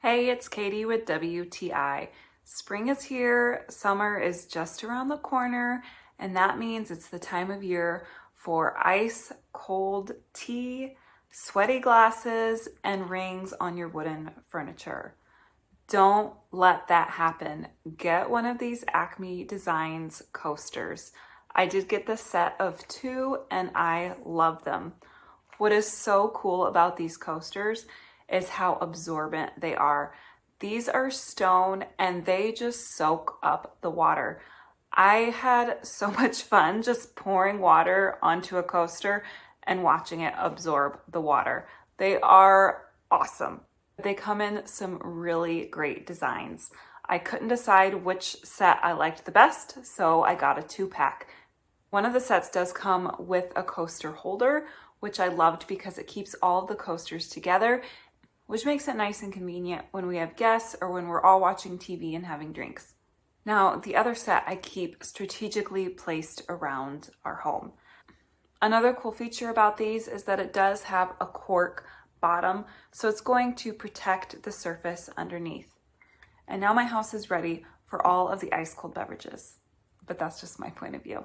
Hey, it's Katie with WTI. Spring is here, summer is just around the corner, and that means it's the time of year for ice cold tea, sweaty glasses, and rings on your wooden furniture. Don't let that happen. Get one of these Acme Designs coasters. I did get the set of 2 and I love them. What is so cool about these coasters is how absorbent they are. These are stone and they just soak up the water. I had so much fun just pouring water onto a coaster and watching it absorb the water. They are awesome. They come in some really great designs. I couldn't decide which set I liked the best, so I got a 2-pack. One of the sets does come with a coaster holder, which I loved because it keeps all of the coasters together, which makes it nice and convenient when we have guests or when we're all watching TV and having drinks. Now, the other set I keep strategically placed around our home. Another cool feature about these is that it does have a cork bottom, so it's going to protect the surface underneath. And now my house is ready for all of the ice cold beverages, but that's just my point of view.